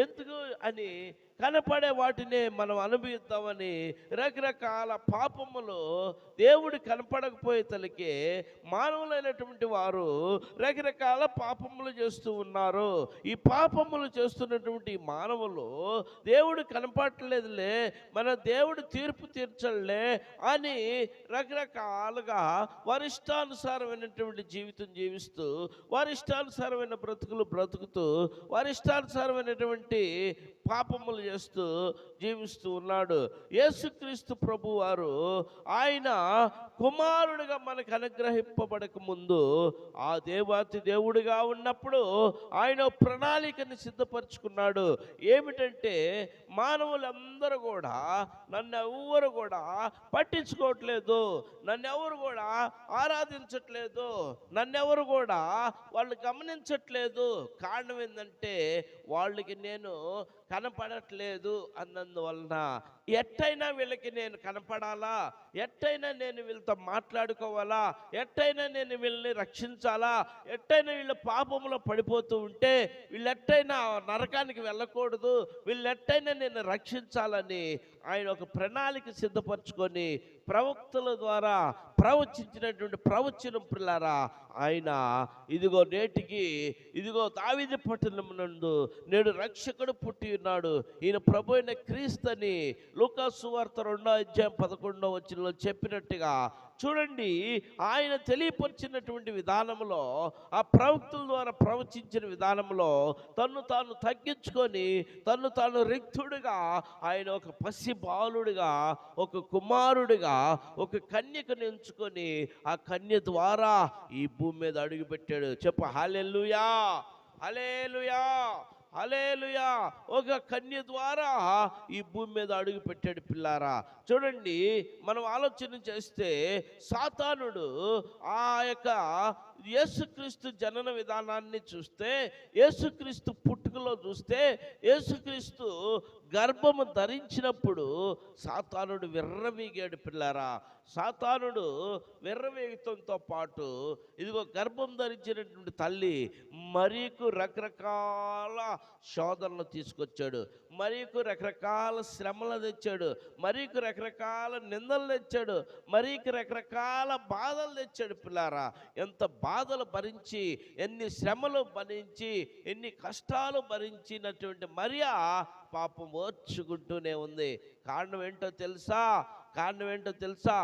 ఎందుకు అని కనపడే వాటినే మనం అనుభవిద్దామని రకరకాల పాపములు దేవుడు కనపడకపోయే తలకే మానవులైనటువంటి వారు రకరకాల పాపములు చేస్తూ ఉన్నారు. ఈ పాపములు చేస్తున్నటువంటి మానవులు దేవుడు కనపడలేదులే, మన దేవుడు తీర్పు తీర్చలే అని రకరకాలుగా వారిష్టానుసారమైనటువంటి జీవితం జీవిస్తూ, వారిష్టానుసారమైన బ్రతుకులు బ్రతుకుతూ, వారిష్టానుసారమైనటువంటి పాపములు చేస్తూ జీవిస్తూ ఉన్నాడు. యేసుక్రీస్తు ప్రభు వారు ఆయన కుమారుడిగా మనకు అనుగ్రహింపబడక ముందు ఆ దేవాతి దేవుడిగా ఉన్నప్పుడు ఆయన ప్రణాళికని సిద్ధపరచుకున్నాడు. ఏమిటంటే మానవులందరూ కూడా నన్నెవ్వరు కూడా పట్టించుకోవట్లేదు, నన్నెవరు కూడా ఆరాధించట్లేదు, నన్నెవరు కూడా వాళ్ళు గమనించట్లేదు. కారణం ఏంటంటే వాళ్ళకి నేను కనపడట్లేదు అన్నందువలన ఎట్టయినా వీళ్ళకి నేను కనపడాలా, ఎట్టయినా నేను వీళ్ళతో మాట్లాడుకోవాలా, ఎట్టయినా నేను వీళ్ళని రక్షించాలా, ఎట్టయినా వీళ్ళ పాపంలో పడిపోతూ ఉంటే వీళ్ళెట్టయినా నరకానికి వెళ్ళకూడదు, వీళ్ళెట్టయినా నేను రక్షించాలని ఆయన ఒక ప్రణాళిక సిద్ధపరచుకొని ప్రవక్తల ద్వారా ప్రవచించినటువంటి ప్రవచనం పిల్లారా ఆయన ఇదిగో నేటికి ఇదిగో దావీదు పట్టణం నందు నేడు రక్షకుడు పుట్టి ఉన్నాడు, ఈయన ప్రభు అయిన క్రీస్తుని లూకా సువార్త 2:11 చెప్పినట్టుగా చూడండి. ఆయన తెలియపరిచినటువంటి విధానంలో, ఆ ప్రవక్తుల ద్వారా ప్రవచించిన విధానంలో తన్ను తాను తగ్గించుకొని తన్ను తాను రిక్తుడిగా ఆయన ఒక పసి బాలుడిగా, ఒక కుమారుడిగా, ఒక కన్యకను ఎంచుకొని ఆ కన్య ద్వారా ఈ భూమి మీద అడుగుపెట్టాడు. చెప్పు హల్లెలూయా, హల్లెలూయా, హల్లెలూయా. ఒక కన్య ద్వారా ఈ భూమి మీద అడుగు పెట్టాడు పిల్లారా. చూడండి, మనం ఆలోచన చేస్తే సాతానుడు ఆ యొక్క యేసుక్రీస్తు జనన విధానాన్ని చూస్తే, యేసుక్రీస్తు పుట్టుకలో చూస్తే, యేసుక్రీస్తు గర్భము ధరించినప్పుడు సాతానుడు విర్రవీగాడు పిల్లారా. సాతానుడు విర్రవీగతంతో పాటు ఇదిగో గర్భం ధరించినటువంటి తల్లి మరీకు రకరకాల శోధనలు తీసుకొచ్చాడు, మరీకు రకరకాల శ్రమలు తెచ్చాడు, మరీకు రకరకాల నిందలు తెచ్చాడు, మరీకు రకరకాల బాధలు తెచ్చాడు పిల్లారా. ఎంత బాధలు భరించి, ఎన్ని శ్రమలు భరించి, ఎన్ని కష్టాలు భరించినటువంటి మరియా పాపం ఓర్చుకుంటూనే ఉంది. కారణం ఏంటో తెలుసా? కారణం ఏంటో తెలుసా?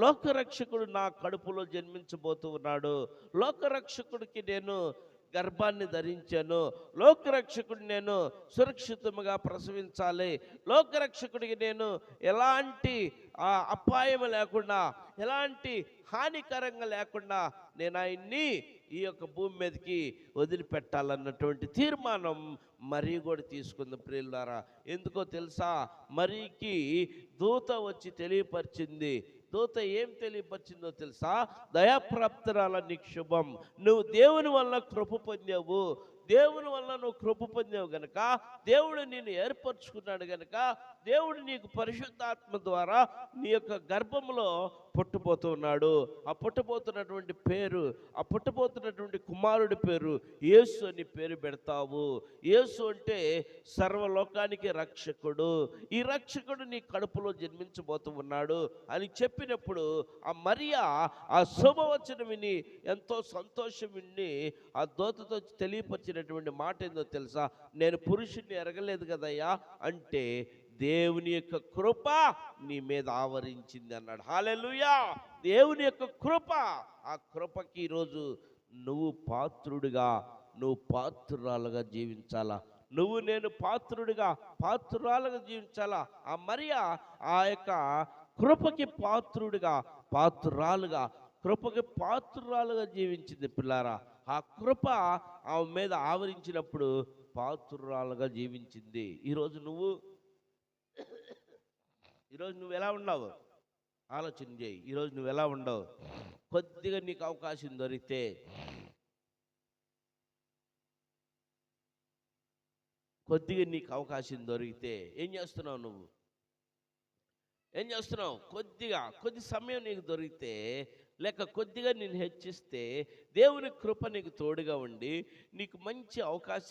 లోకరక్షకుడు నా కడుపులో జన్మించబోతూ ఉన్నాడు. లోకరక్షకుడికి నేను గర్భాన్ని ధరించాను, లోకరక్షకుడు నేను సురక్షితముగా ప్రసవించాలి, లోకరక్షకుడికి నేను ఎలాంటి అపాయం లేకుండా, ఎలాంటి హానికరంగా లేకుండా నేను ఆయన్ని ఈ యొక్క భూమి మీదకి వదిలిపెట్టాలన్నటువంటి తీర్మానం మరీ కూడా తీసుకుంది ప్రియులారా. ఎందుకో తెలుసా? మరీకి దూత వచ్చి తెలియపరిచింది. దూత ఏం తెలియపరిచిందో తెలుసా? దయాప్రాప్తురాల నీకు శుభం, నువ్వు దేవుని వల్ల కృప పొందావు, దేవుని వల్ల నువ్వు కృప పొందావు గనక, దేవుడు నిన్ను ఏర్పరచుకున్నాడు గనక, దేవుడు నీకు పరిశుద్ధాత్మ ద్వారా నీ యొక్క గర్భంలో పుట్టబోతున్నాడు. ఆ పుట్టబోతున్నటువంటి పేరు, ఆ పుట్టబోతున్నటువంటి కుమారుడి పేరు యేసు అని పేరు పెడతావు. యేసు అంటే సర్వలోకానికి రక్షకుడు. ఈ రక్షకుడు నీ కడుపులో జన్మించబోతూ ఉన్నాడు అని చెప్పినప్పుడు ఆ మరియా ఆ శుభవచనం విని ఎంతో సంతోషం విని ఆ దూతతో తెలియపరిచినటువంటి మాట ఏందో తెలుసా? నేను పురుషుణ్ణి ఎరగలేదు కదయ్యా అంటే దేవుని యొక్క కృప నీ మీద ఆవరించింది అన్నాడు. హల్లెలూయా. దేవుని యొక్క కృప, ఆ కృపకి ఈరోజు నువ్వు పాత్రుడిగా, నువ్వు పాత్రురాలుగా జీవించాలా. నువ్వు నేను పాత్రురాలుగా జీవించాలా. ఆ మరియా ఆ యొక్క కృపకి పాత్రురాలుగా జీవించింది పిల్లారా. ఆ కృప ఆమె మీద ఆవరించినప్పుడు పాత్రురాలుగా జీవించింది. ఈరోజు నువ్వు ఎలా ఉన్నావు ఆలోచన చేయి. ఈరోజు నువ్వు ఎలా ఉండవు? కొద్దిగా నీకు అవకాశం దొరికితే, ఏం చేస్తున్నావు? నువ్వు ఏం చేస్తున్నావు? కొద్ది సమయం నీకు దొరికితే, లేక కొద్దిగా నేను హెచ్చిస్తే, దేవుని కృప నీకు తోడుగా ఉండి నీకు మంచి అవకాశం